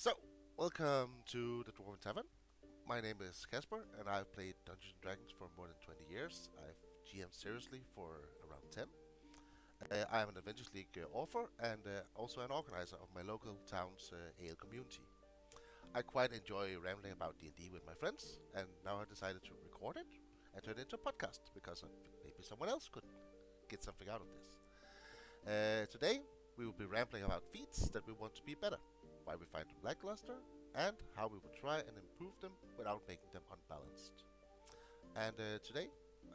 So, welcome to the Dwarven Tavern. My name is Casper, and I've played Dungeons and Dragons for more than 20 years. I've GM seriously for around 10. I am an Adventures League author and also an organizer of my local town's ale community. I quite enjoy rambling about D&D with my friends, and now I decided to record it and turn it into a podcast because maybe someone else could get something out of this. Today, we will be rambling about feats that we want to be better, why we find them lackluster, and how we will try and improve them without making them unbalanced. And today,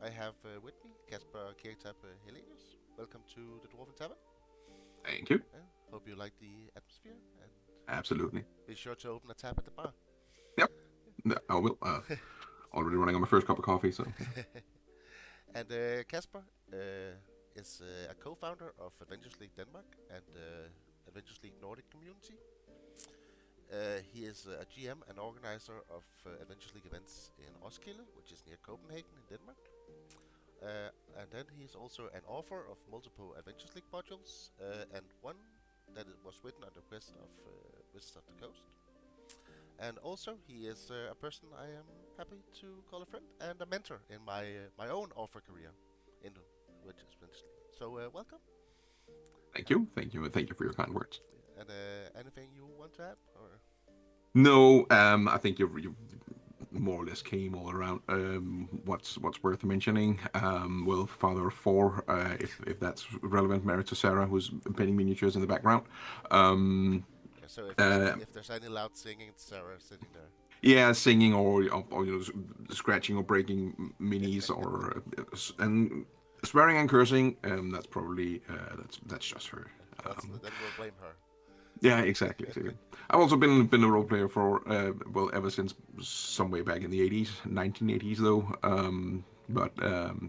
I have with me Casper Kirketerp-Helenius. Welcome to the Dwarven Tavern. Thank you. Hope you like the atmosphere, and Absolutely. be sure to open a tap at the bar. Yep. I will. Already running on my first cup of coffee, so. And Casper is a co-founder of Adventures League Denmark and Adventures League Nordic community. He is a GM and organizer of Adventures League events in Roskilde, which is near Copenhagen in Denmark. And then he is also an author of multiple Adventures League modules, and one that was written on the request of Wizards of the Coast. And also, he is a person I am happy to call a friend and a mentor in my own author career in Adventures League. So, welcome. Thank you. Thank you. Thank you for your kind words. And anything you want to add? Or No, I think you more or less came all around. What's worth mentioning? Well, father of four, if that's relevant. Married to Sarah, who's painting miniatures in the background. Um, yeah, so uh, if there's any loud singing, it's Sarah sitting there. yeah, singing or scratching or breaking minis and swearing and cursing. That's probably that's just her. Um, Then we'll blame her. Yeah, exactly. I've also been a role player for well ever since some way back in the 80s, 1980s though.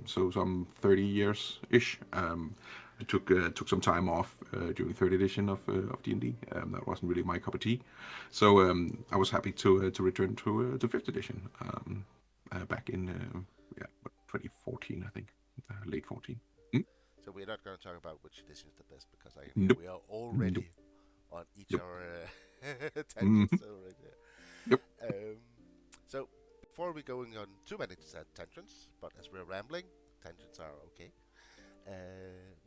So some 30 years ish. I took some time off during third edition of D&D. That wasn't really my cup of tea, so I was happy to return to fifth edition back in 2014 I think, late 14. Mm? So we're not going to talk about which edition is the best because I can hear Nope, we are nope, already on each nope. our Mm-hmm. tangents already. Yep. So before we going on too many tangents, but as we're rambling, tangents are okay.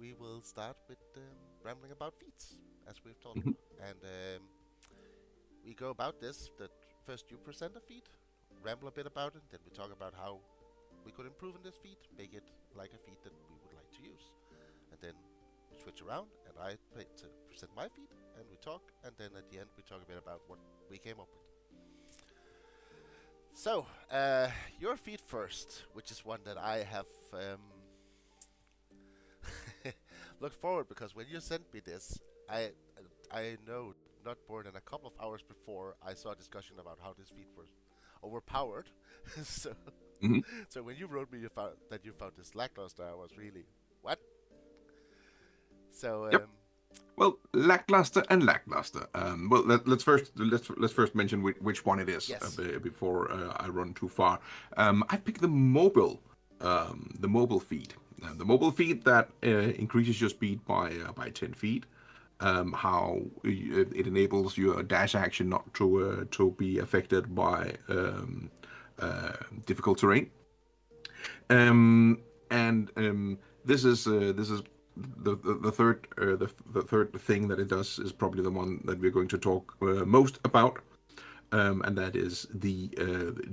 We will start with rambling about feats, as we've told Mm-hmm. you, and we go about this. That first you present a feat, ramble a bit about it, then we talk about how we could improve on this feat, make it like a feat that we would like to use, and then we switch around, and I present my feat, and we talk, and then at the end we talk a bit about what we came up with. So, your feat first, which is one that I have looked forward because when you sent me this, I know not more than a couple of hours before I saw a discussion about how this feat was overpowered. so Mm-hmm. so when you wrote me that you found this lackluster, I was really what? So Yep. Well, lackluster and lackluster. Well, let's first mention which one it is yes, before I run too far. I picked the mobile feed. The mobile feed that increases your speed by 10 feet. How it enables your dash action not to be affected by difficult terrain. And this is the third the third thing that it does is probably the one that we're going to talk most about, and that is the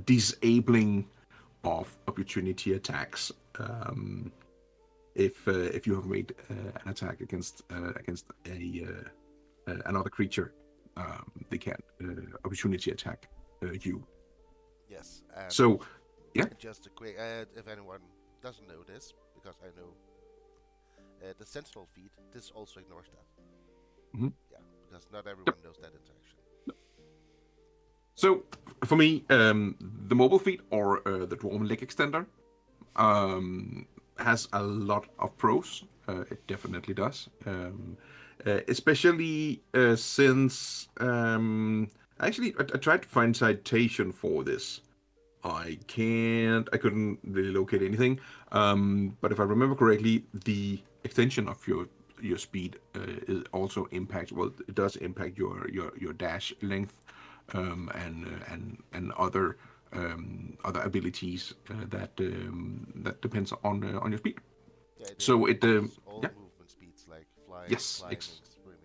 disabling of opportunity attacks. If you have made an attack against another creature, they can opportunity attack you. yes, So yeah. and just a quick, if anyone doesn't know this, because I know the Sentinel feed, this also ignores that. Mhm. Yeah, because not everyone knows that interaction. So for me, the mobile feat or the Dwarven leg extender has a lot of pros. It definitely does, especially since actually I tried to find citation for this. I couldn't really locate anything. But if I remember correctly, the extension of your your speed is also impacts. Well, it does impact your dash length, and other abilities that depends on your speed. Yeah, it So it improves all yeah, movement speeds like flying, yes, climbing, swimming.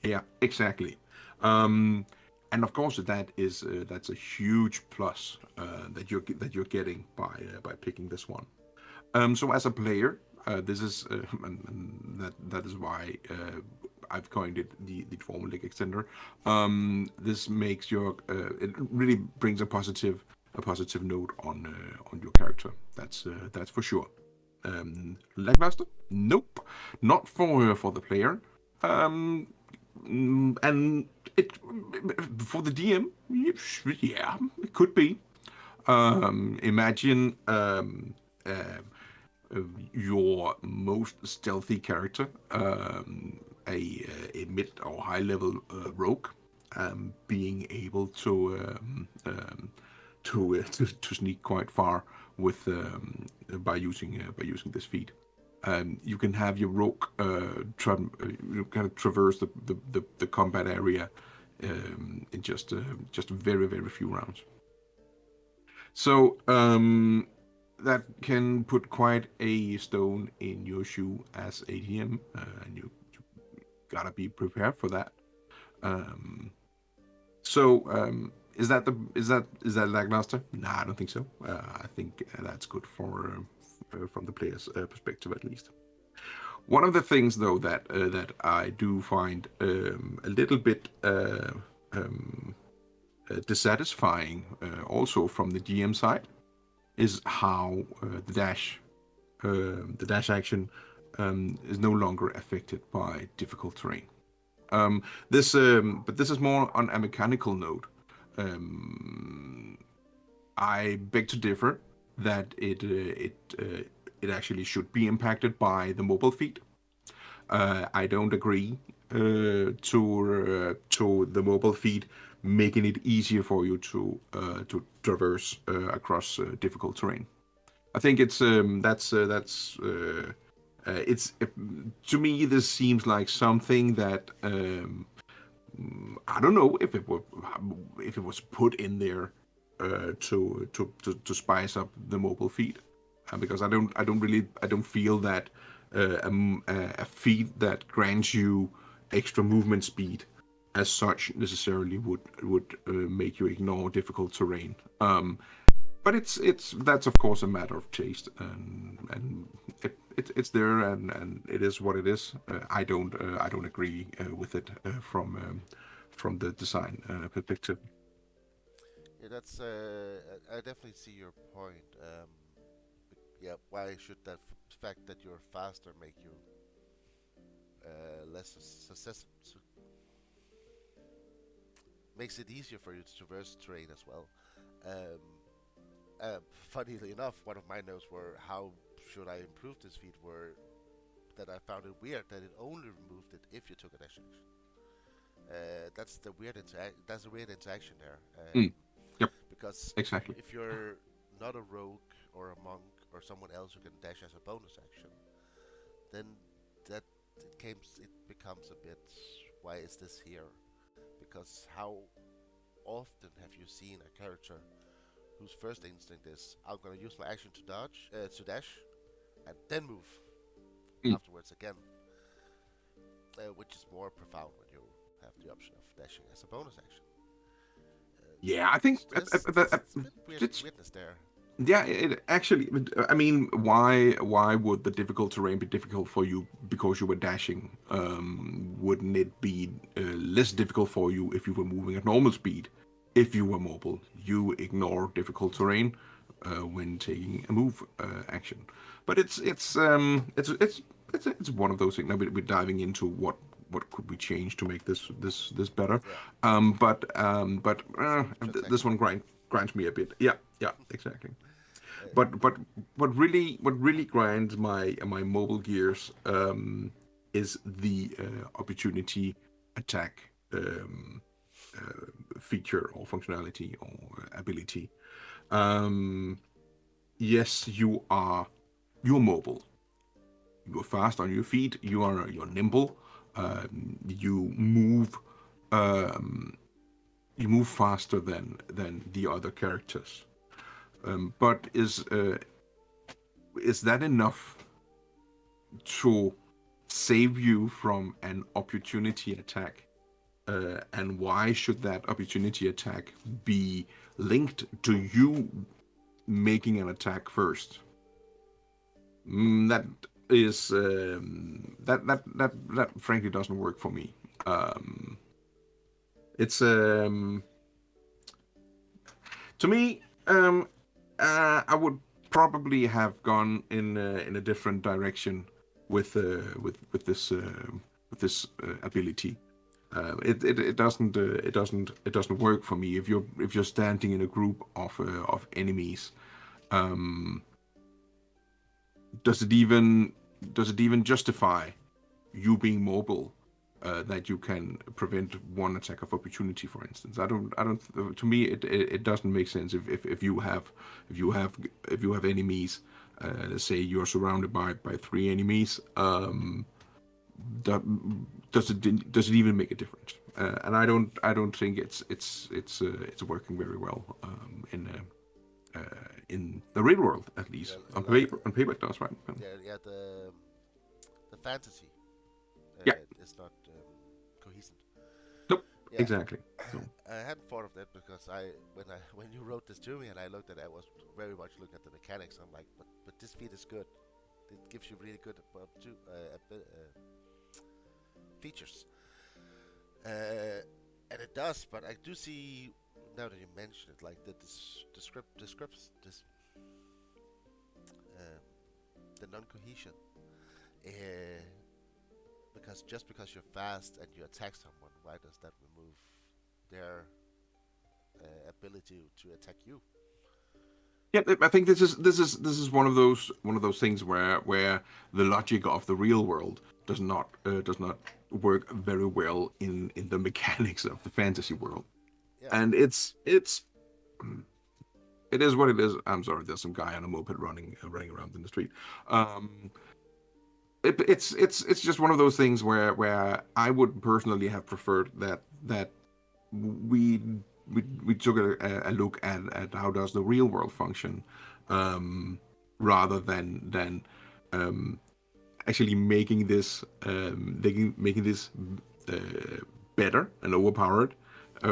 yeah, exactly. Um, and of course, that's a huge plus that you're getting by picking this one. So as a player, this is and that is why I've coined it the Dwarven Leg Extender. This makes your it really brings a positive note on your character. That's for sure. Legmaster? Nope, not for the player. Um, and it for the DM, yeah, it could be. Imagine your most stealthy character, a mid or high level rogue, being able to sneak quite far with by using this feat. You can have your rogue you kind of traverse the combat area in just very very few rounds. So that can put quite a stone in your shoe as ADM, and you gotta be prepared for that. Um, so is that Lagmaster? Nah, I don't think so. I think that's good from the player's perspective at least. One of the things though that I do find a little bit dissatisfying also from the GM side is how the dash action is no longer affected by difficult terrain. But this is more on a mechanical note. Um, I beg to differ that it actually should be impacted by the mobile feed. I don't agree to the mobile feed making it easier for you to traverse across difficult terrain. I think it's to me this seems like something that I don't know if it was put in there to spice up the mobile feed, because I don't feel that a feed that grants you extra movement speed as such necessarily would make you ignore difficult terrain. But it's that's of course a matter of taste, and it's there, and it is what it is. I don't agree with it from the design perspective. Yeah, that's. I definitely see your point. Yeah, why should that fact that you're faster make you less success? Makes it easier for you to traverse terrain as well. Um, Funnily enough, one of my notes were how should I improve this feat were that I found it weird that it only removed it if you took a dash action. That's a weird interaction there. Mm, yep, Because exactly. if you're not a rogue or a monk or someone else who can dash as a bonus action, then that it becomes a bit, why is this here? Because how often have you seen a character whose first instinct is I'm gonna use my action to dash, and then move Mm. afterwards again, which is more profound when you have the option of dashing as a bonus action. Yeah, I think There's a bit it's weirdness there. yeah. It actually, I mean, why would the difficult terrain be difficult for you because you were dashing? Wouldn't it be less difficult for you if you were moving at normal speed? If you were mobile, you ignore difficult terrain when taking a move action. But it's one of those things. Now we're diving into what could we change to make this better. Yeah, This one transactional. grinds me a bit. Yeah, yeah, exactly. Uh, But what really grinds my mobile gears is the opportunity attack feature or functionality or ability. Um, yes, you're mobile, you're fast on your feet. You're nimble. You move um, you move faster than the other characters. But is that enough to save you from an opportunity attack? And why should that opportunity attack be linked to you making an attack first? That is that frankly doesn't work for me. Um, it's To me, I would probably have gone in a different direction with this ability. It doesn't work for me if you're standing in a group of enemies. Um, does it even justify you being mobile, that you can prevent one attack of opportunity, for instance? I don't. To me, it doesn't make sense if you have if you have if you have enemies. Let's say you're surrounded by three enemies. That, does it even make a difference? And I don't think it's working very well in the real world, at least. Yeah, On like paper it does, right? yeah, the fantasy Yeah. is not cohesive. Nope. Yeah, Exactly. So. I hadn't thought of that because when you wrote this to me and I looked at it, I was very much looking at the mechanics. I'm like, but this feat is good. It gives you really good features, and it does. But I do see now that you mention it, like um, the non-cohesion. Uh, because just because you're fast and you attack someone, why does that remove their ability to attack you? Yeah, I think this is one of those things where the logic of the real world does not work very well in the mechanics of the fantasy world, Yeah, and it is what it is. I'm sorry, there's some guy on a moped running around in the street. Um, it's just one of those things where I would personally have preferred that we we took a look at how does the real world function, um, rather than um, actually making this better and overpowered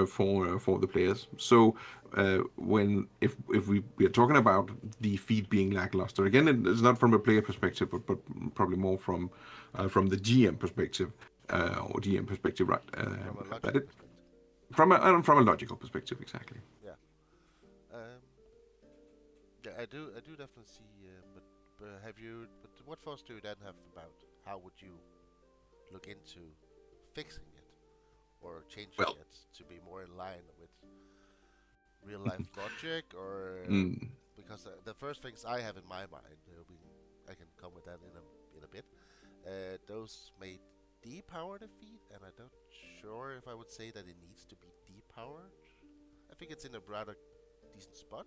for the players. So when if we are talking about the feed being lackluster, again, it's not from a player perspective, but probably more from the GM perspective, or GM perspective, right? from a That logical it perspective. from a logical perspective, exactly. Yeah, um, yeah, I do definitely see. But have you? But what thoughts do you then have about how would you look into fixing it or changing Well, it to be more in line with real life logic, or mm, because the first things I have in my mind, I can come with that in a bit. Those may depower the feed, and I'm not sure if I would say that it needs to be depowered. I think it's in a rather decent spot,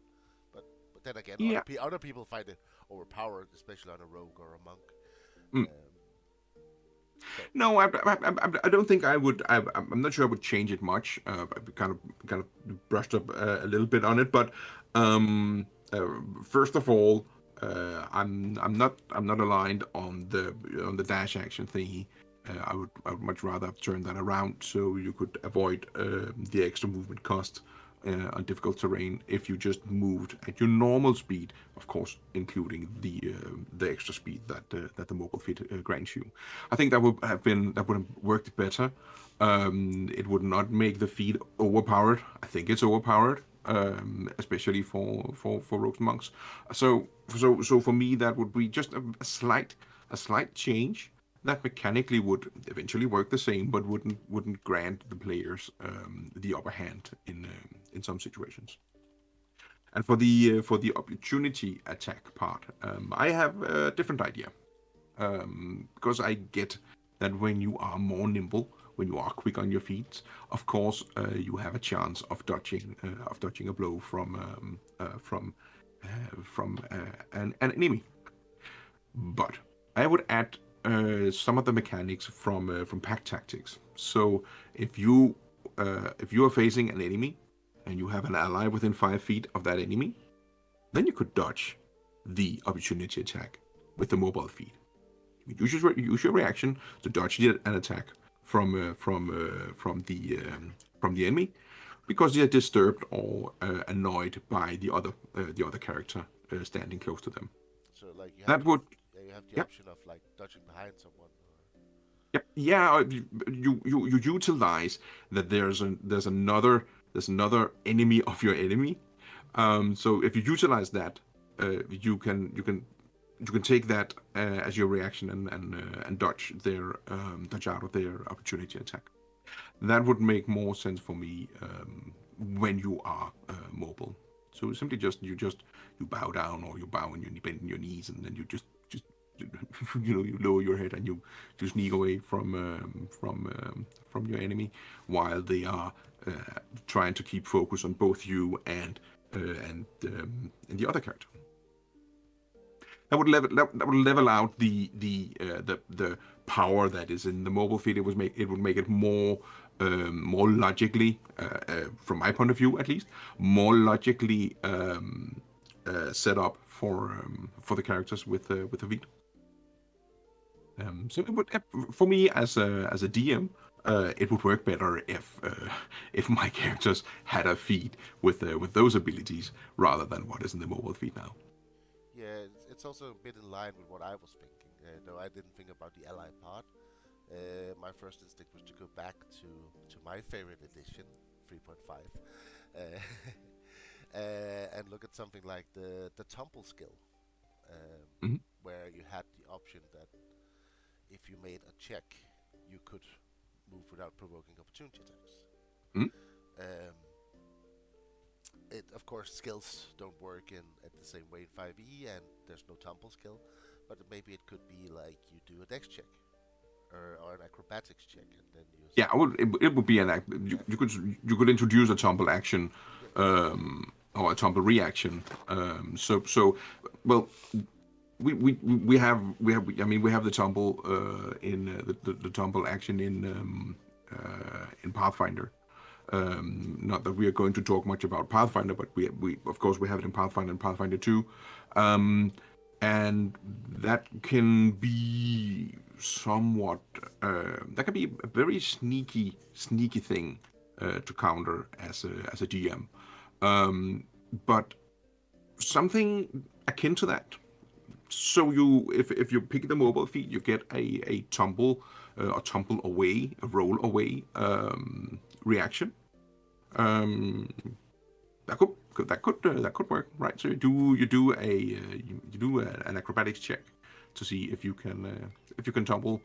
but then again, yeah. other people find it overpowered, especially on a rogue or a monk. Mm. Um, so No, I don't think I would. I'm not sure I would change it much. I've kind of brushed up a little bit on it, but um, uh, first of all, I'm not aligned on the dash action thingy. I would much rather turn that around so you could avoid the extra movement cost on difficult terrain if you just moved at your normal speed, of course, including the extra speed that the mobile fit grants you. I think that would have worked better. It would not make the feed overpowered. I think it's overpowered, especially for rogues and monks. So for me, that would be just a slight change that mechanically would eventually work the same, but wouldn't grant the players the upper hand in some situations. And for the opportunity attack part, I have a different idea, because I get that when you are more nimble, when you are quick on your feet, of course you have a chance of dodging a blow from an enemy. But I would add some of the mechanics from pack tactics. So if you if you are facing an enemy and you have an ally within 5 feet of that enemy, then you could dodge the opportunity attack with the mobile feat. Use your reaction to dodge an attack from the enemy because they are disturbed or annoyed by the other character standing close to them. So like you have That would yeah, you have the yeah. option of like dodging behind someone. Or... Yep. Yeah, you utilize that there's another enemy of your enemy. So if you utilize that, you can take that as your reaction and dodge out of their opportunity attack. That would make more sense for me when you are mobile. So simply you bow down or you bow and you bend your knees and then you just you lower your head and you sneak away from your enemy while they are trying to keep focus on both you and the other character. That would level out the power that is in the mobile feed. It would make it more logically, from my point of view at least, more logically set up for the characters with the feed. So it would, for me as a DM, it would work better if my characters had a feed with those abilities rather than what is in the mobile feed now. Yeah, it's also a bit in line with what I was thinking. Though I didn't think about the ally part. My first instinct was to go back to my favorite edition, 3.5, uh, and look at something like the Tumble skill, Mm-hmm. where you had the option that if you made a check, you could move without provoking opportunity attacks. Mm-hmm. Um, it of course skills don't work in at the same way in 5e, and there's no tumble skill, but maybe it could be like you do a dex check or an acrobatics check, and then you Yeah, it would be an act. yeah You could introduce a tumble action, yeah or a tumble reaction. So well, we have the tumble the tumble action in Pathfinder. Not that we are going to talk much about Pathfinder, but we of course we have it in Pathfinder and Pathfinder 2. Um, and that can be somewhat that can be a very sneaky thing to counter as a GM. But something akin to that. So if you pick the mobile feed, you get a tumble a tumble away, a roll away reaction. Um, that could work, right? So you do an acrobatics check to see if you can tumble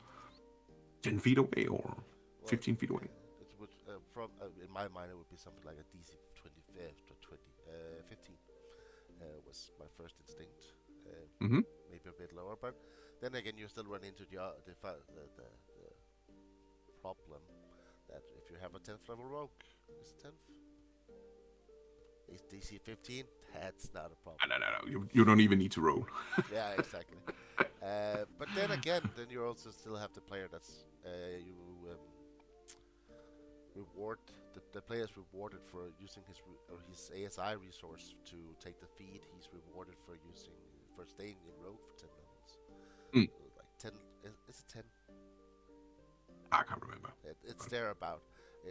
10 feet away or well 15 feet away. it would from in my mind it would be something like a DC 20 15 was my first instinct. Mm-hmm. Maybe a bit lower, but then again, you still run into the problem that if you have a 10th level rogue, is it 10th? Is DC 15? That's not a problem. No. You don't even need to roll. Yeah, exactly. But then again, then you also still have the player that's you reward the player is rewarded for using his ASI resource to take the feed. He's rewarded for staying in rogue for 10 levels. Mm, So like 10, is it 10? I can't remember. It's there about.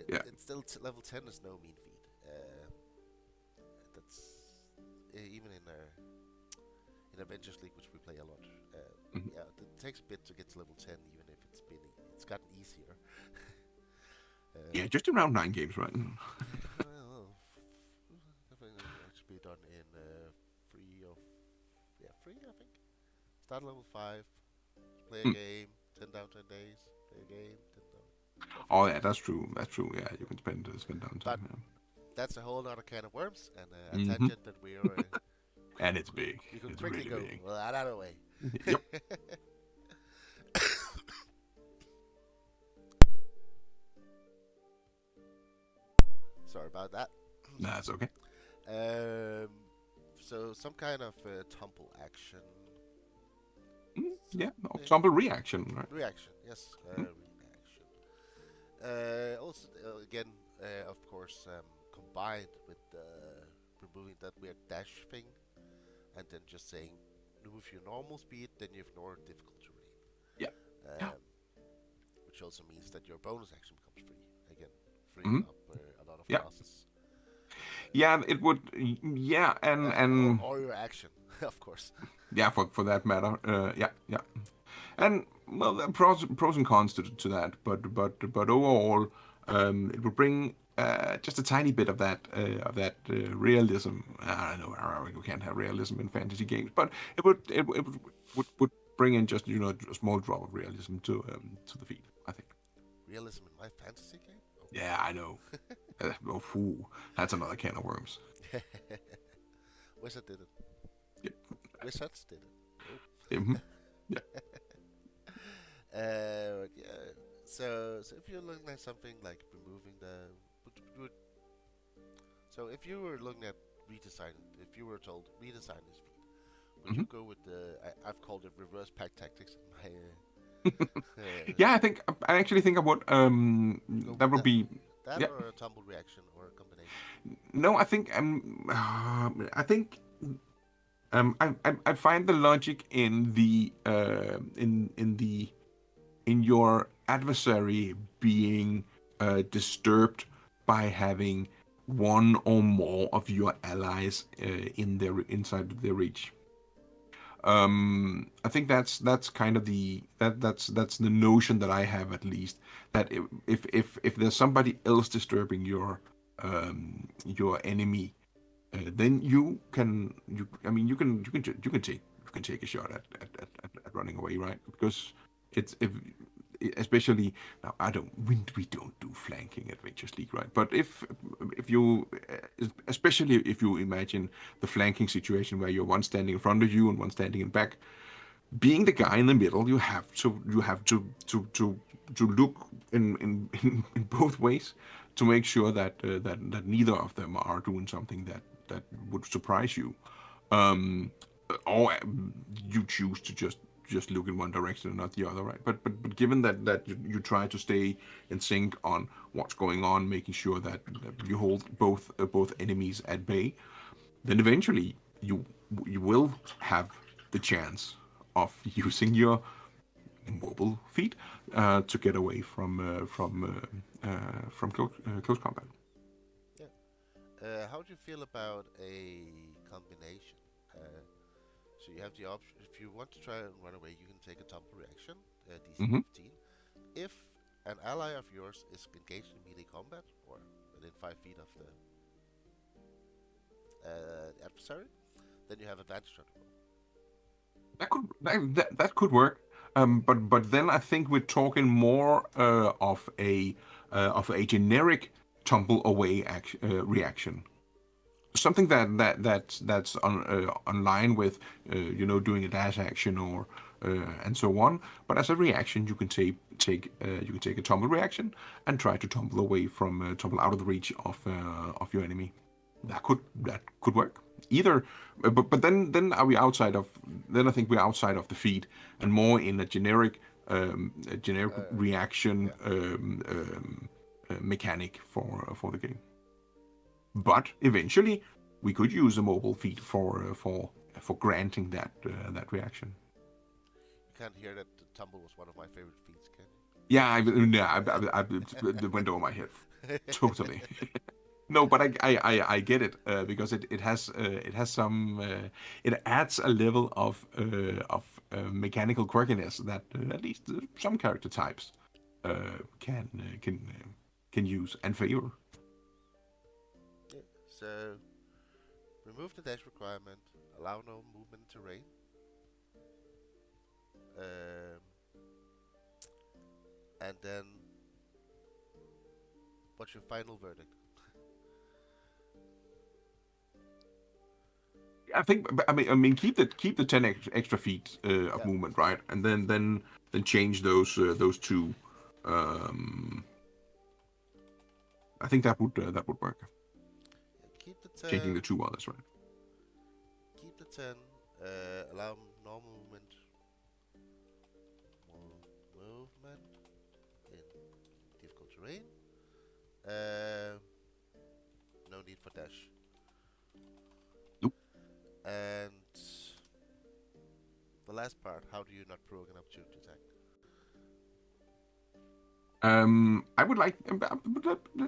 Yeah. It's still level 10 is no mean feat. That's even in Avengers League, which we play a lot. Mhm. Yeah, it takes a bit to get to level 10, even if it's gotten easier. Yeah, just around 9 games, right? Well, I think it should be done in free. I think start level 5, play a Mm. game, 10 down 10 days, play a game, 10 down. Yeah, free. Oh yeah, that's true. That's true. Yeah, you can spend But downtime. that's a whole other can of worms and a Yeah. tangent that And it's big. we could It's quickly really go big. well another way. Yep. Sorry about that. That's okay. Um, so some kind of tumble action. So Yeah, of yeah, Tumble reaction, right? reaction. Yes, Mm. reaction. Also, again, of course, combined with removing that weird dash thing, and then just saying remove your normal speed, then you ignore difficult Yeah. terrain, Yeah. which also means that your bonus action becomes free. Again, freeing Hmm. up a lot of Yeah. classes. Yeah, it would. Yeah, and Or your action, of course. yeah, for that matter. Yeah, yeah. And well, there are pros and cons to that, but overall, it would bring just a tiny bit of that realism. I know you can't have realism in fantasy games, but it would bring in just a small drop of realism to the feed. I think. Realism in my fantasy game? Yeah, I know. Oh, that's another can of worms. Oh. Wizard did it. Yep. Wizards did it. Oh. Mhm. Yeah. Yeah. So if you're looking at something like removing the, so if you were looking at redesigning, if you were told redesign this feat, would Mhm. you go with the? I've called it reverse pack tactics in my. Yeah, I actually think I would. Go That with would be. that Yeah. or a tumble reaction or a combination. No, I think I find the logic in your adversary being disturbed by having one or more of your allies inside their reach. I think that's kind of that's the notion that I have, at least, that if there's somebody else disturbing your enemy, then you can take a shot at running away, right? Because it's if especially now, we don't do flanking at Adventures League, right? But if you especially if you imagine the flanking situation where you're one standing in front of you and one standing in back, being the guy in the middle, you have to look in both ways to make sure that neither of them are doing something that would surprise you, um, or you choose to just look in one direction and not the other, right? But given that you try to stay in sync on what's going on, making sure that you hold both enemies at bay, then eventually you will have the chance of using your mobile feet to get away from close combat. Yeah. How do you feel about a combination? Uh, so you have the option. If you want to try and run away, you can take a tumble reaction, DC Hmm. 15. If an ally of yours is engaged in melee combat or within 5 feet of the adversary, then you have advantage on the roll. That could work, but then I think we're talking more of a generic tumble away reaction, something that's on line with doing a dash action or and so on. But as a reaction, you can take a tumble reaction and try to tumble out of the reach of your enemy. That could work. Either, but then are we outside of? Then I think we're outside of the feed and more in a generic reaction Yeah. mechanic for the game. But eventually, we could use a mobile feed for granting that reaction. You can't hear that the tumble was one of my favorite feats, can Yeah, it went over my head you? totally. No, but I get it because it has some it adds a level of mechanical quirkiness that at least some character types can use and favor. Yeah. So remove the dash requirement. Allow no movement in terrain. Um, and then what's your final verdict? I mean, keep the 10 extra feet of Yeah. movement, right, and then change those two. Um, I think that would work. Yeah, keep the Changing 10. the two others, Keep the 10. Allow normal movement. terrain. Uh, no need for dash. Nope. And the last part, how do you not provoke an opportunity attack? I would like.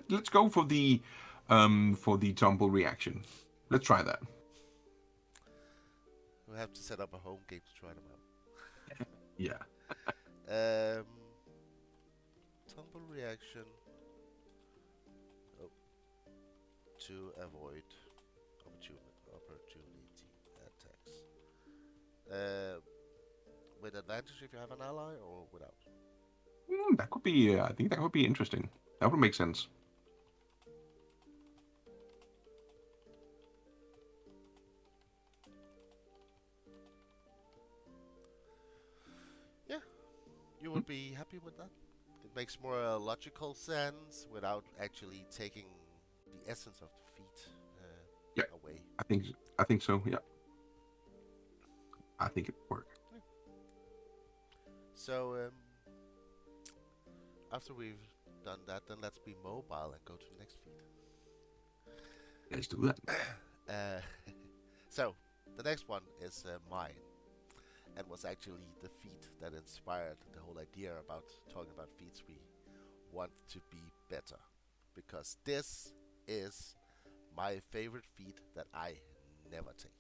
Let's go for the tumble reaction. Let's try that. We have to set up a home game to try them out. Yeah. Tumble reaction. Oh, to avoid opportunity attacks. With advantage if you have an ally, or without? That could be. I think that would be interesting. That would make sense. Yeah, you would be happy with that. It makes more logical sense without actually taking the essence of the feat Yeah. away. I think. I think so. Yeah. I think it would work. Yeah. So after we've done that, then let's be mobile and go to the next feat. Let's do that. Uh, so the next one is mine, and was actually the feat that inspired the whole idea about talking about feats we want to be better, because this is my favorite feat that I never take.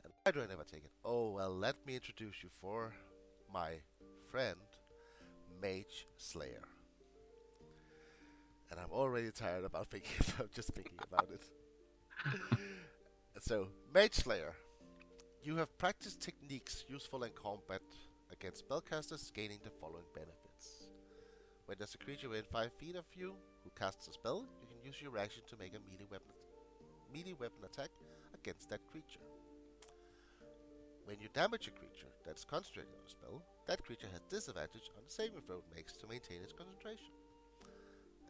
And why do I never take it? Oh well, let me introduce you for my friend Mage Slayer. And I'm already tired about thinking about it. So, Mage Slayer. You have practiced techniques useful in combat against spellcasters, gaining the following benefits. When there's a creature within 5 feet of you who casts a spell, you can use your reaction to make a melee weapon attack against that creature. When you damage a creature that's concentrated on a spell, that creature has disadvantage on the saving throw it makes to maintain its concentration.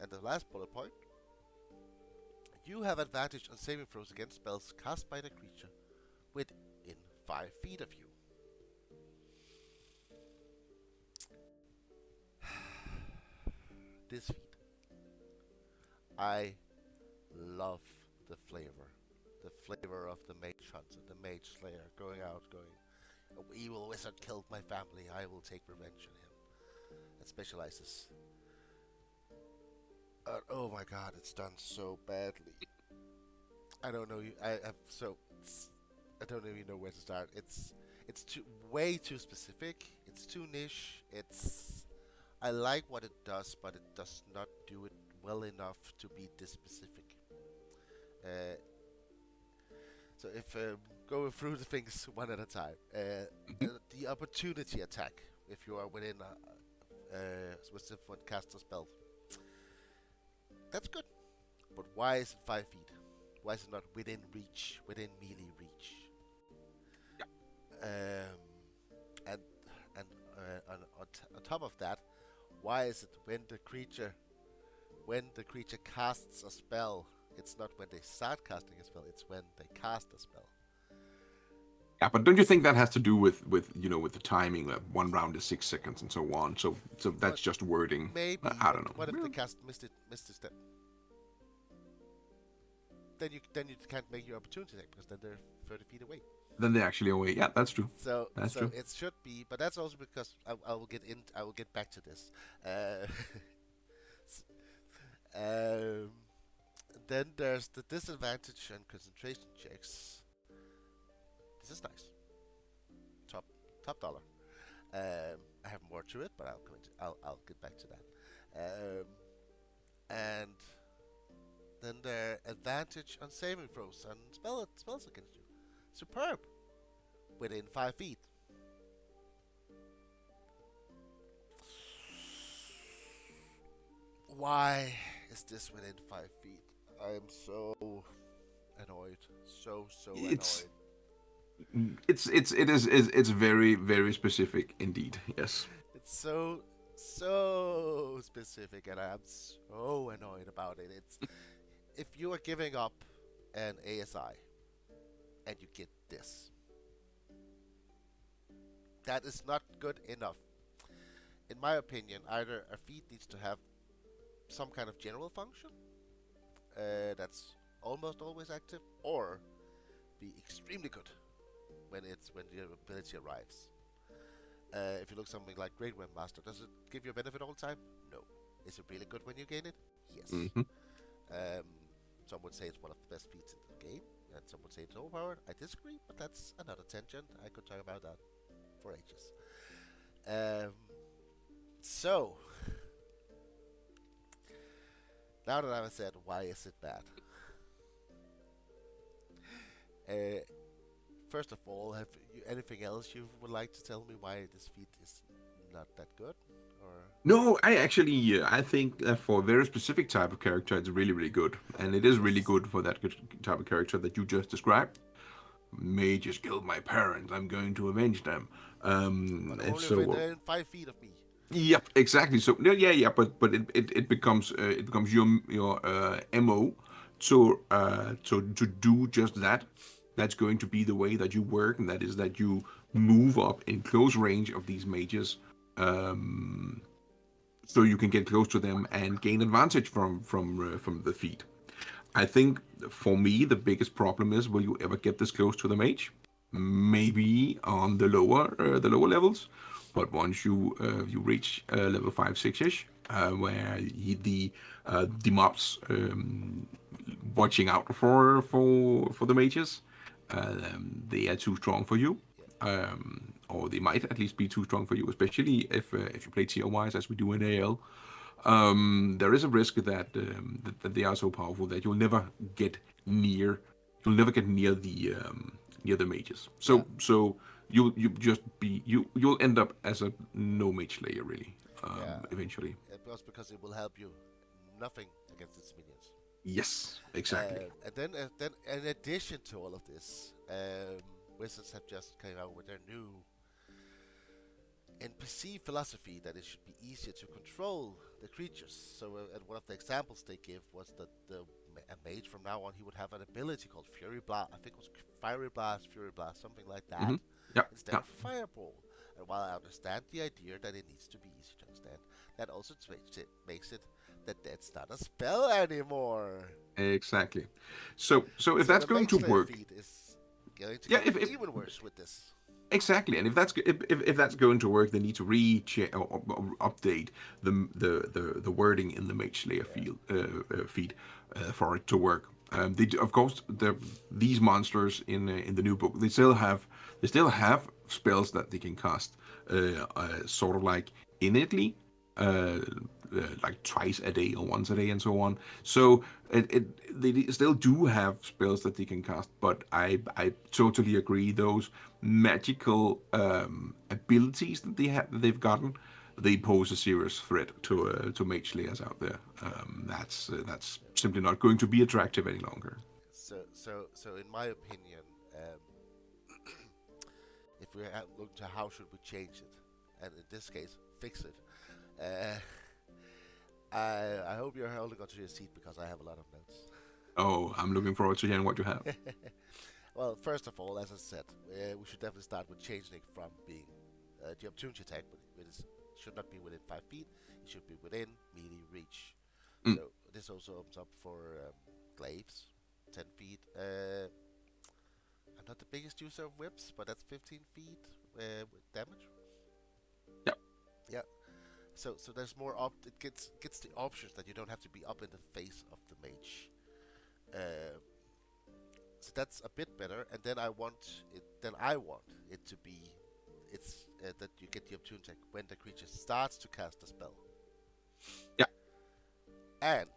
And the last bullet point, you have advantage on saving throws against spells cast by the creature within 5 feet of you. This feat, I love the flavor of the Mage Hunter, the Mage Slayer, going out, going, "An evil wizard killed my family, I will take revenge on him," and specializes. Oh my god, it's done so badly. I don't know. I don't even know where to start. It's way too specific. It's too niche. I like what it does, but it does not do it well enough to be this specific. Uh, so if going through the things one at a time, the opportunity attack if you are within a specific caster spell, that's good. But why is it 5 feet? Why is it not within reach, within melee reach? Um, and on top of that, why is it when the creature casts a spell, it's not when they start casting a spell, it's when they cast a spell. Yeah, but don't you think that has to do with with the timing? That one round is 6 seconds and so on. So that's But just wording. maybe, I but don't know. what if Yeah. the cast missed a step? Then you can't make your opportunity attack because then they're 30 feet away. Then they actually away. Yeah, that's true. That's So true. it should be, but that's also because I will get back to this. Uh, um, then there's the disadvantage and concentration checks. This is nice. Top top dollar. I have more to it, but I'll get back to that. And then there advantage on saving throws and spells against you. Superb. Within 5 feet. Why is this within 5 feet? I am so annoyed. So It's annoyed. it's very specific indeed. Yes. It's so specific, and I'm so annoyed about it. It's if you are giving up an ASI and you get this, that is not good enough. In my opinion, either a feat needs to have some kind of general function that's almost always active, or be extremely good when the ability arrives. If you look something like Great Master, does it give you a benefit all the time? No. Is it really good when you gain it? Yes. Hmm. Um, some would say it's one of the best feats in the game, and some would say it's overpowered. I disagree, but that's another tangent. I could talk about that for ages. Um, so, now that I've said why is it bad, uh, first of all, have you anything else you would like to tell me why this feat is not that good? Or No, I actually I think that for a very specific type of character, it's really really good, and it is really yes, good for that type of character that you just described. Mages killed my parents. I'm going to avenge them. but And only if so they're in 5 feet of me. yep, exactly. So yeah, but it becomes your mo to do just that. That's going to be the way that you work, and that is that you move up in close range of these mages, so you can get close to them and gain advantage from the feat. I think for me the biggest problem is, will you ever get this close to the mage? Maybe on the lower levels, but once you reach level 5 6 ish, where the mobs watching out for the mages, they are too strong for you. Yeah, Or they might at least be too strong for you, especially if you play tier wise as we do in AL. There is a risk that they are so powerful that get near near the mages. yeah, So you just you'll end up as a no mage slayer really, yeah. eventually. It was because it will help you nothing against its minions. Yes, exactly. And then in addition to all of this, Wizards have just came out with their new NPC philosophy that it should be easier to control the creatures. So, and one of the examples they give was that a mage from now on he would have an ability called Fury Blast. I think it was Fury Blast, something like that, Hmm. Yeah, instead yeah, of Fireball. And while I understand the idea that it needs to be easy to understand, that also makes it that that's not a spell anymore. exactly. So if So that's the going Mage to Slayer work, feat is going to yeah, get if even worse with this. exactly, and if that's going to work, they need to or update the wording in the Mage Slayer Yeah, feed for it to work. Of course, these monsters in the new book, they still have spells that they can cast, sort of like innately, uh, like twice a day or once a day and so on. So they still do have spells that they can cast, but I totally agree. Those magical abilities that they've gotten, they pose a serious threat to mage slayers out there. That's yeah. simply not going to be attractive any longer. So in my opinion, um, if we look to how should we change it, and in this case, fix it. Uh, I hope you're holding onto your seat because I have a lot of notes. Oh, I'm looking forward to hearing what you have. Well, first of all, as I said, we should definitely start with changing it from being the opportunity attack, but should not be within 5 feet. It should be within melee reach. Mm, So this also opens up for glaives, 10 feet. I'm not the biggest user of whips, but that's 15 feet with damage. yeah, Yeah. So there's more it gets the options that you don't have to be up in the face of the mage. Uh, so that's a bit better. And then I want it to be that you get the opportunity when the creature starts to cast a spell. yeah. And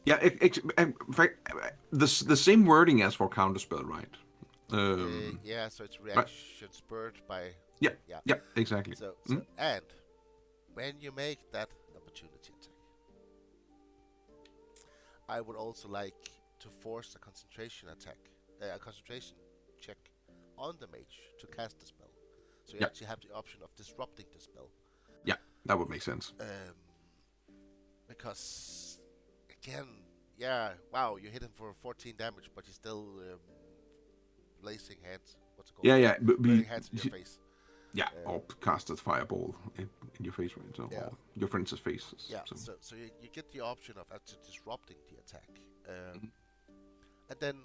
Yeah, in fact, the same wording as for counterspell, right? yeah, so it's Right. reaction spurred by Yeah, yeah. yeah, exactly. So Mm, and when you make that opportunity attack, I would also like to force a concentration attack, a concentration check on the mage to cast the spell. So you yeah, actually have the option of disrupting the spell. yeah, that would make sense. Because again, yeah, wow, you hit him for 14 damage, but he's still blazing hands. What's it called? Yeah, yeah, Burning hands in your face. Yeah, or casted fireball in your face, right? So, Yeah, or your friend's faces. yeah. So. So you get the option of actually disrupting the attack, Mhm. and then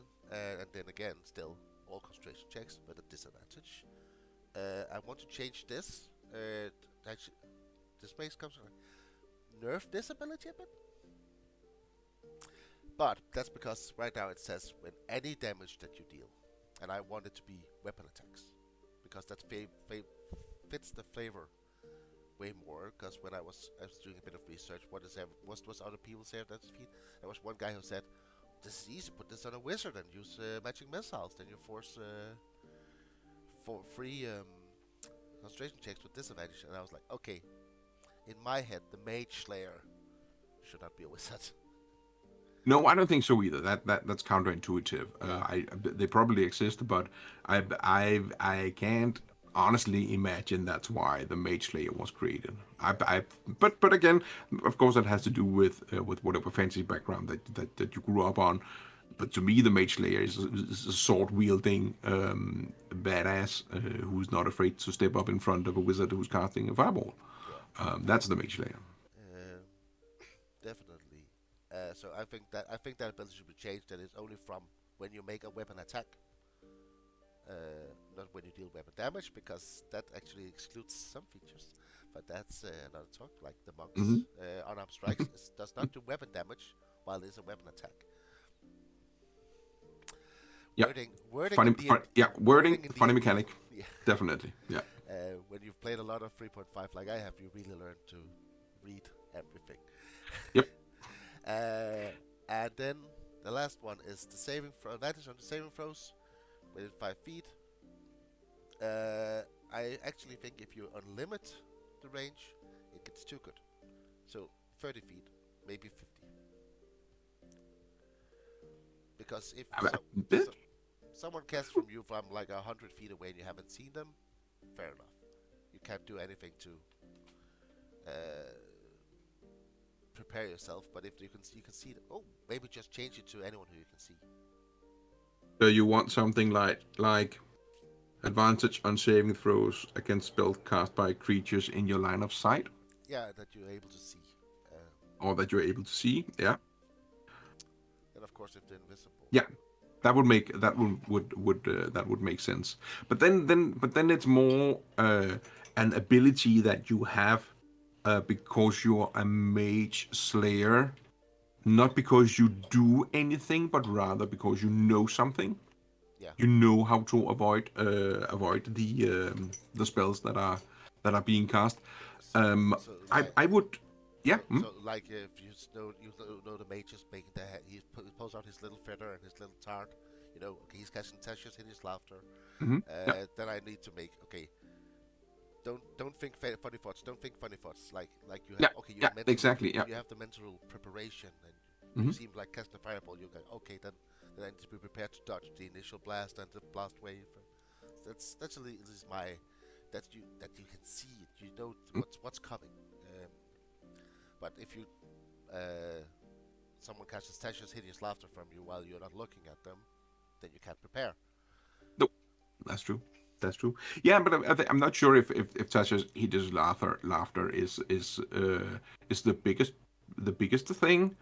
again, still all concentration checks with a disadvantage. I want to change this. Actually, this base comes from nerf this ability a bit, but that's because right now it says when any damage that you deal, and I want it to be weapon attacks because that fits the flavor way more. Because when I was doing a bit of research, what's other people say that's feat? There was one guy who said this is easy. Put this on a wizard and use magic missiles. Then you force for free concentration checks with disadvantage. And I was like, okay. In my head, the Mage Slayer should not be a wizard. No, I don't think so either. That's counterintuitive. Yeah, They probably exist, but I can't honestly imagine that's why the Mage Slayer was created. But again, of course, that has to do with whatever fantasy background that you grew up on. But to me, the Mage Slayer is a sword wielding badass who's not afraid to step up in front of a wizard who's casting a fireball. yeah, That's the Mage Slayer. um, definitely. So I think that ability should be changed. That it's only from when you make a weapon attack, not when you deal weapon damage, because that actually excludes some features. But that's another talk. Like the Hmm. monks, unarmed strikes does not do weapon damage while it's a weapon attack. Yeah. Wording in the Yeah, wording, wording in D funny and D. mechanic, Yeah. definitely. Yeah. When you've played a lot of 3.5 like I have, you really learn to read everything. Yep. And then the last one is the saving throw. Advantage on the saving throws within 5 feet. I actually think if you unlimit the range, it gets too good. So 30 feet, maybe 50. Because if I- so, I- so, someone casts from you from like 100 feet away and you haven't seen them, fair enough. You can't do anything to uh, prepare yourself. But if you can see them. Oh, maybe just change it to anyone who you can see. So you want something like advantage on saving throws against spells cast by creatures in your line of sight, Yeah, that you're able to see. Um, or that you're able to see. Yeah. and of course, if they're invisible. Yeah. That would make sense. But then it's more an ability that you have because you're a mage slayer, not because you do anything, but rather because you know something. Yeah. You know how to avoid the spells that are being cast. So, Um, so I like, I would, yeah. like if you know the mage is making he pulls out his little feather and his little tart. You know, okay, he's catching Tasha's hideous laughter. Yeah, Then I need to make okay. Don't think funny thoughts. Don't think funny thoughts. Like you yeah, have okay. yeah, exactly. Yeah. You have the mental preparation, and you Hmm. seem like casting a fireball. You go okay. Then I need to be prepared to dodge the initial blast and the blast wave. That's at least my that you can see it. You know what's coming. But if you uh, someone catches Tasha's hideous laughter from you while you're not looking at them, then you can't prepare. No, that's true. That's true. Yeah, but I'm not sure if Tasha's hideous laughter is the biggest thing,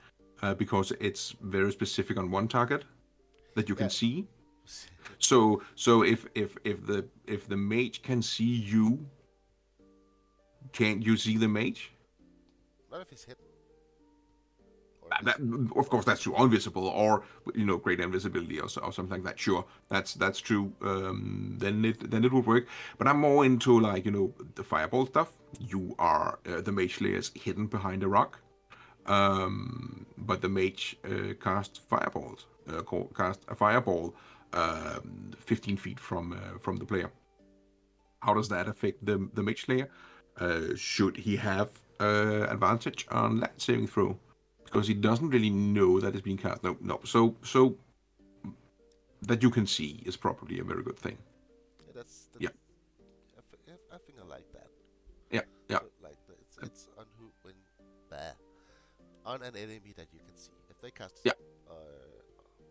because it's very specific on one target that you can Yeah. see. So if the mage can see you, can't you see the mage? Not if he's hidden or That, invisible. of course, that's true. Invisible, or great invisibility, or something like that. Sure, that's true. Then it would work. But I'm more into like the fireball stuff. You are the mage layer is hidden behind a rock, but the mage cast a fireball 15 feet from the player. How does that affect the mage layer? Should he have advantage on that saving throw? Because he doesn't really know that it's being cast. No, no. So that you can see is probably a very good thing. Yeah, that's Yeah, I think I like that. yeah, yeah. So like it's on who when bah, on an enemy that you can see. If they cast Yeah.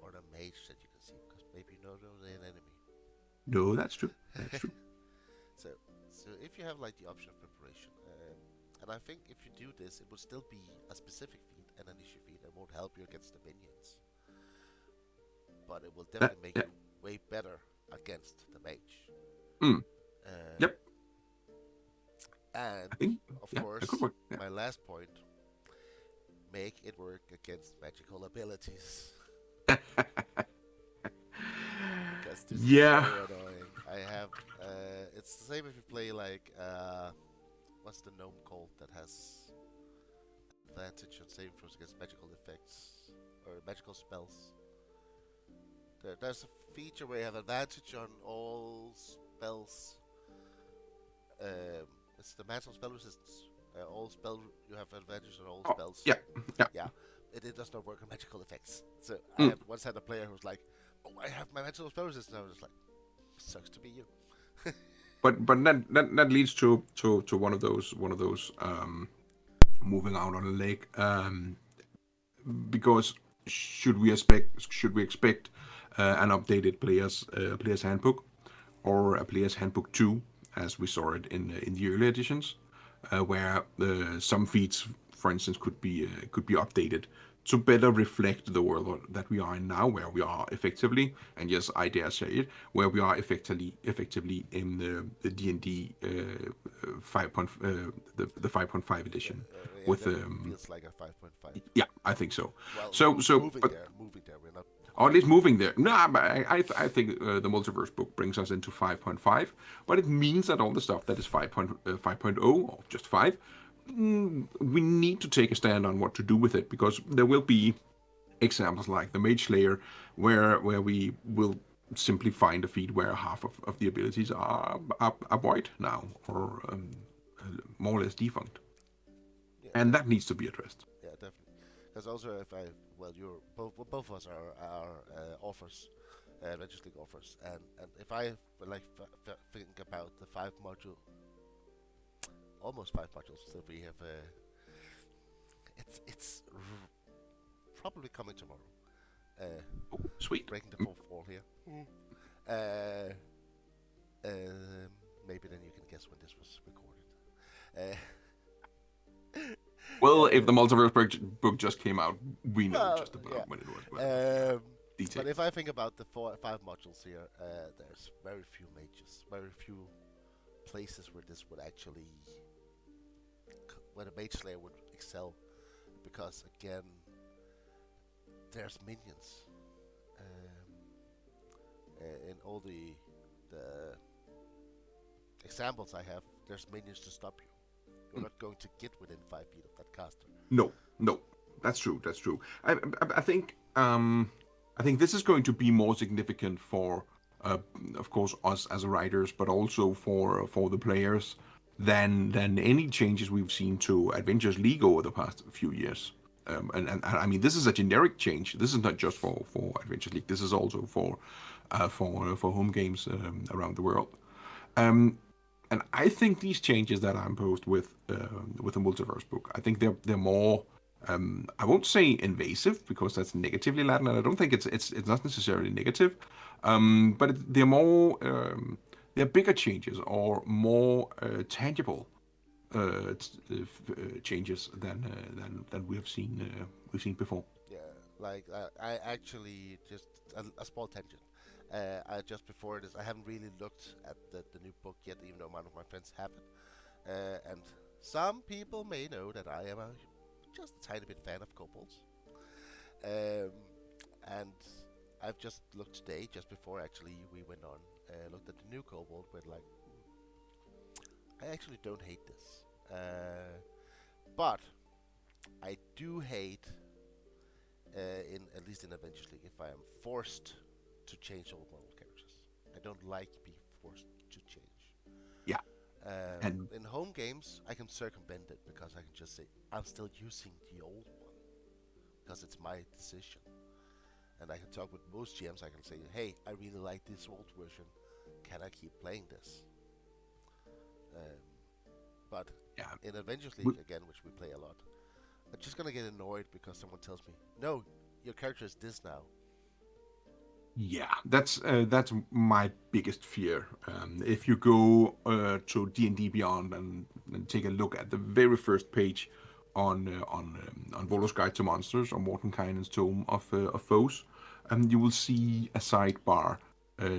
on a mage that you can see, because maybe you know they're an enemy. No, that's true. That's true. So so if you have like the option of preparation, and I think if you do this, it will still be a specific feat and an issue feat, and won't help you against the minions, but it will definitely make Yeah. you way better against the mage. Mm. Um, Yep. and I think. of Yeah, that could course, work. Yeah. my last point: make it work against magical abilities. Because this is Yeah. so annoying. I have it's the same if you play like what's the gnome called that has advantage on saving throws against magical effects or magical spells. There's a feature where you have advantage on all spells. It's the magical spell resistance. All spell you have advantage on all Oh, spells. yeah. Yeah. Yeah, it does not work on magical effects. So I Mm. have once had a player who was like, "Oh, I have my magical spell resistance." And I was just like, "Sucks to be you." But that leads to one of those moving out on a leg. Because should we expect an updated player's handbook or a player's handbook 2 as we saw it in the early editions, where some feats, for instance, could be updated to better reflect the world that we are in now, where we are effectively, and yes, I dare say it, where we are effectively in the D&D 5. The 5.5 edition Yeah, it with definitely feels like a 5.5. yeah, I think so. Well, So, moving but there, moving there. We're not or at quite least there. moving there. No, but I think the multiverse book brings us into 5.5, but it means that all the stuff that is 5.0 or just 5, we need to take a stand on what to do with it, because there will be examples like the Mage Slayer, where we will simply find a feed where half of the abilities are void now, or more or less defunct, Yeah, and that definitely. needs to be addressed. Yeah, definitely. Because also, if I well, you're both of us are authors, Adventures League authors, and if I like think about the almost 5 modules that we have, it's probably coming tomorrow. Uh, Oh, sweet. Breaking the fourth wall here. Uh, um, Maybe then you can guess when this was recorded. Well, if Uh, the multiverse book just came out, we know well, just yeah. about when it was. But yeah, Um, but details. if I think about the 5 modules here, there's very few mages, very few places where this would actually, where the Mage Slayer would excel, because again, there's minions. In all the examples I have, there's minions to stop you. You're not going to get within 5 feet of that caster. No, no, that's true. That's true. I think this is going to be more significant for, uh, of course, us as writers, but also for the players than any changes we've seen to Adventures League over the past few years. And I mean, this is a generic change. This is not just for Adventures League. This is also for home games around the world. Um, and I think these changes that are imposed with the multiverse book, I think they're more. I won't say invasive, because that's negatively Latin, and I don't think it's not necessarily negative. But they're bigger changes, or more tangible changes than we've seen before. Yeah, like I actually just a small tangent. I just before this, I haven't really looked at the new book yet, even though one of my friends have it. And some people may know that I am just a tiny bit fan of kobolds. Um, and I've just looked today, just before actually we went on, looked at the new kobold, but like, I actually don't hate this. But I do hate, in at least in Adventures League, if I am forced to change all my old characters. I don't like being forced to change. Yeah, and In home games, I can circumvent it because I can just say I'm still using the old one because it's my decision, and I can talk with most GMs. I can say, "Hey, I really like this old version. Can I keep playing this?" Um, but yeah, in Adventures we, League again, which we play a lot, I'm just gonna get annoyed because someone tells me, "No, your character is this now." Yeah, that's my biggest fear. If you go to D&D Beyond and take a look at the very first page on Volo's Guide to Monsters or Mordenkainen's Tome of Foes, you will see a sidebar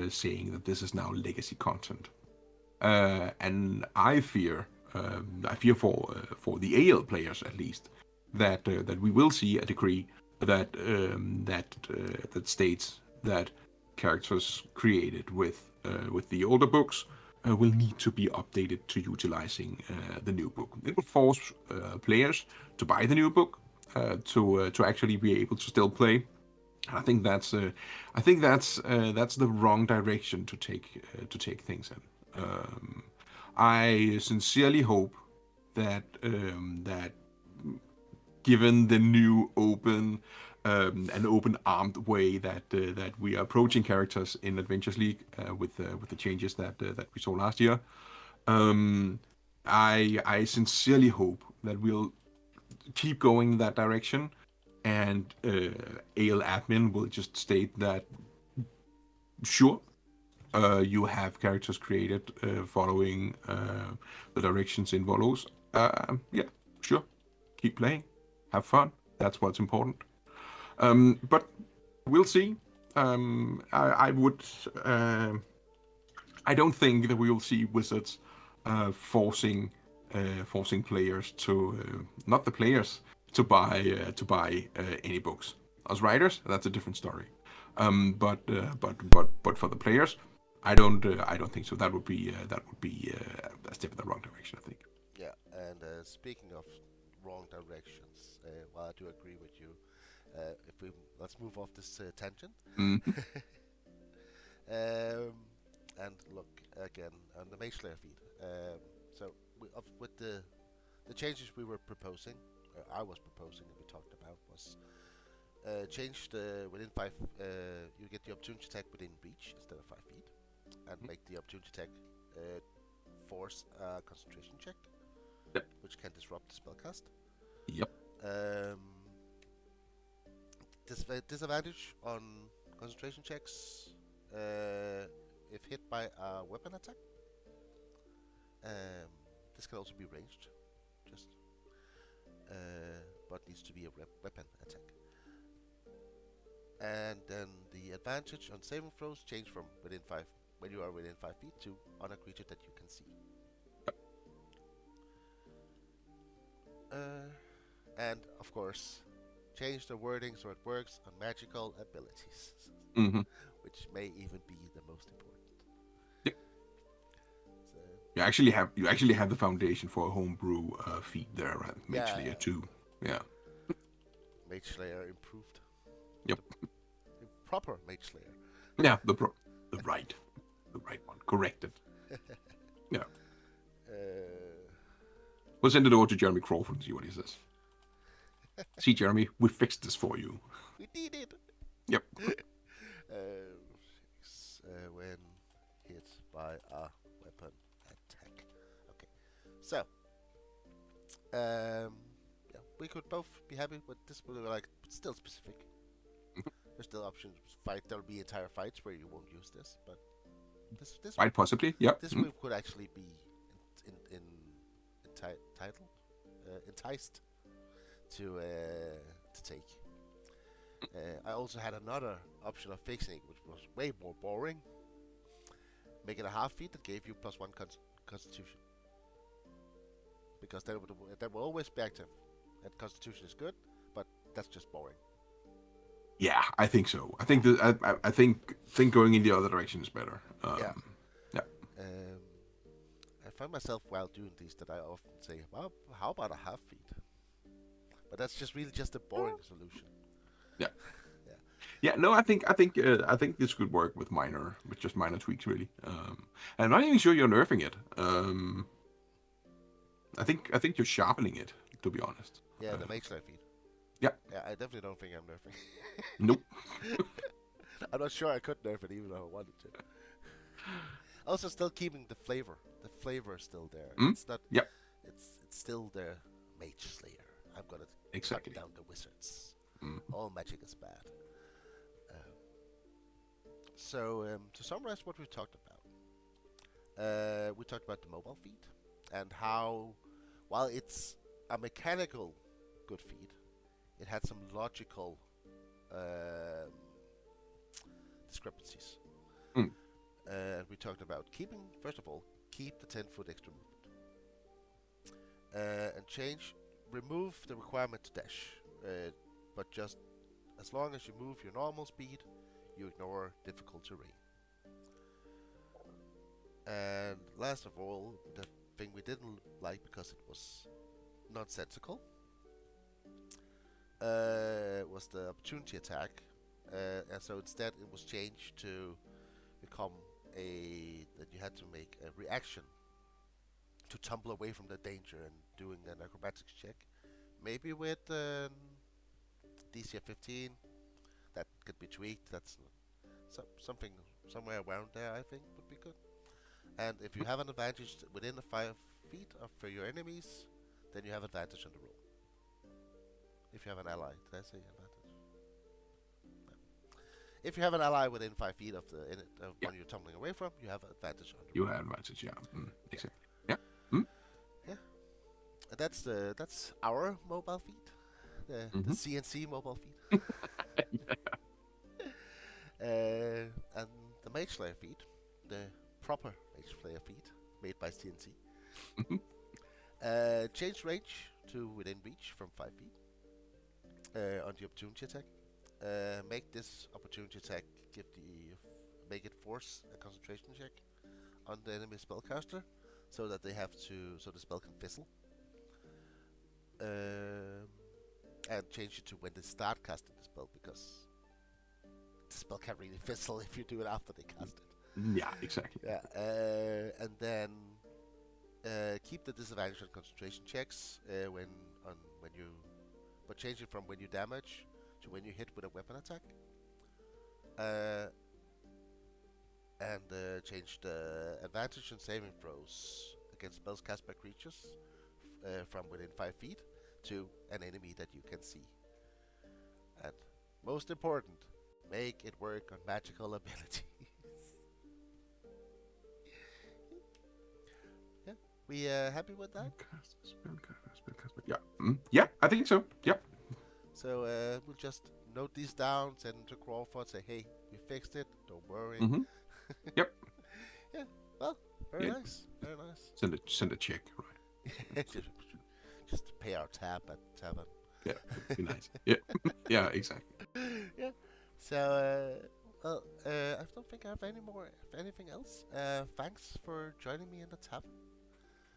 saying that this is now legacy content. And I fear for the AL players at least that we will see a decree that states that characters created with the older books will need to be updated to utilizing the new book. It will force players to buy the new book to actually be able to still play. I think that's the wrong direction to take things in. I sincerely hope that given the new open and open-armed way that we are approaching characters in Adventures League with the changes that we saw last year, um, I sincerely hope that we'll keep going in that direction, and AL admin will just state that sure, you have characters created following the directions in Volos. Yeah, sure. Keep playing. Have fun. That's what's important. But we'll see. I would. I don't think that we will see Wizards forcing players to not the players to buy any books. As writers, that's a different story. But for the players, I don't think so. That would be a step in the wrong direction, I think. Yeah, and speaking of wrong directions, while I do agree with you, if we let's move off this tangent. Mm-hmm. um, and look again on the Mage Slayer feed. So with the changes we were proposing, I was proposing, and we talked about was change the within five. You get the opportunity attack within reach instead of 5 feet, and make the opportunity attack uh, force a concentration check, Yep. which can disrupt the spellcast. Yep. Um, disadvantage on concentration checks if hit by a weapon attack. Um, this can also be ranged, just but needs to be a weapon attack. And then the advantage on saving throws change from within 5 when you are within 5 feet to on a creature that you can see. And of course, change the wording so it works on magical abilities, Mm-hmm. which may even be the most important. Yep. So You actually have the foundation for a homebrew feat there, right? Mage yeah, Slayer 2. Yeah. Mage Slayer improved. Yep. The proper Mage Slayer. Yeah. The right one. Corrected. Yeah. Uh, We'll send it over to Jeremy Crawford and see what he says. See, Jeremy, we fixed this for you. we did it. Yep. When hit by a weapon attack. Okay, so yeah, we could both be happy, but this will be like still specific. There's still options. Fight. There'll be entire fights where you won't use this, but this Quite possibly. Yep. this whip could actually be title enticed to take. I also had another option of fixing it, which was way more boring. Make it a half feat that gave you +1 constitution, because that will always be active, and constitution is good, but that's just boring. Yeah, I think so. I think that I think going in the other direction is better. Yeah. Yeah. I find myself while doing these that I often say, well, how about a half feat? But that's just really just a boring solution. Yeah. Yeah. Yeah. No, I think this could work with just minor tweaks, really. I'm not even sure you're nerfing it. I think you're sharpening it, to be honest. Yeah, the Mage Slayer feat. Yeah. Yeah, I definitely don't think I'm nerfing. Nope. I'm not sure I could nerf it even though I wanted to. Also, still keeping the flavor. The flavor is still there. Mm? It's not. Yep. It's still the Mage Slayer. I'm gonna Exactly. cut down the wizards. Mm. All magic is bad. Um, So to summarize what we've talked about, we talked about the mobile feat and how, while it's a mechanical good feat, it had some logical um, discrepancies. Mm. And we talked about keeping, first of all, keep the 10-foot extra movement. And remove the requirement to dash. But just as long as you move your normal speed, you ignore difficult terrain. And last of all, the thing we didn't like because it was nonsensical was the opportunity attack. And so instead it was changed to become that you had to make a reaction to tumble away from the danger and doing an acrobatics check. Maybe with DC of 15, that could be tweaked. That's something somewhere around there, I think, would be good. And if you have an advantage within the 5 feet of your enemies, then you have advantage on the roll. If you have an ally, did I say advantage? No. If you have an ally within 5 feet of the one you're tumbling away from, you have advantage on the You roll. have advantage, yeah. Exactly. Yeah. Mm. Yeah. And that's our mobile feat, the CNC mobile feat. And the Mage Slayer feat, the proper Mage Slayer feat, made by CNC. Change range to within reach from 5 feet on the opportunity attack. Make this opportunity attack make it force a concentration check on the enemy spellcaster, so that the spell can fizzle. And change it to when they start casting the spell, because the spell can't really fizzle if you do it after they cast it. Yeah, exactly. Yeah, and then keep the disadvantage on concentration checks but change it from when you damage to when you hit with a weapon attack. And change the advantage on saving throws against spells cast by creatures from within 5 feet to an enemy that you can see. And most important, make it work on magical abilities. Yeah, we happy with that? Spellcaster. Yeah. Yeah, I think so. Yep. So we'll just note these down, send them to Crawford, say, hey, we fixed it, don't worry. Yep. Yeah, well, very nice. Send a check, right? just pay our tab at Tavern. Yeah, be nice. Yeah. Yeah, exactly. Yeah. So, I don't think I have anything else. Thanks for joining me in the Tavern.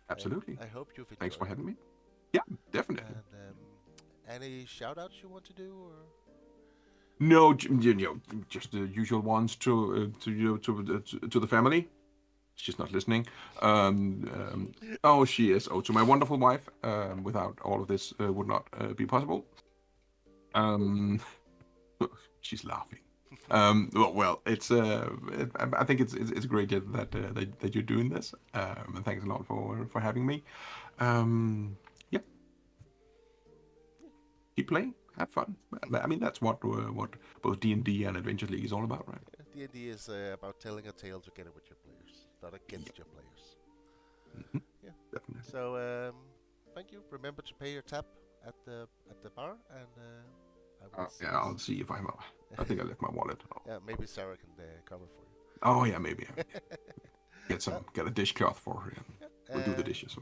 Absolutely. I hope you've enjoyed. Thanks for having me. Yeah, definitely. And any shout-outs you want to do, or? No, just the usual ones to the family. She's not listening. Oh, she is. Oh, to my wonderful wife. Without all of this, would not be possible. She's laughing. Well, it's. I think it's great that you're doing this. And thanks a lot for having me. Yeah. Keep playing. Have fun. I mean, that's what both D&D and Adventure League is all about, right? D&D is about telling a tale together with your players, not against your players. Yeah, definitely. So thank you. Remember to pay your tab at the bar, and I'll see if I think I left my wallet. Yeah, maybe Sarah can cover for you. Oh yeah, maybe. Get a dishcloth for her. And we'll do the dishes.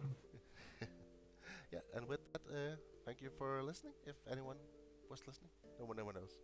Yeah, and with that, thank you for listening. If anyone was listening, no one knows.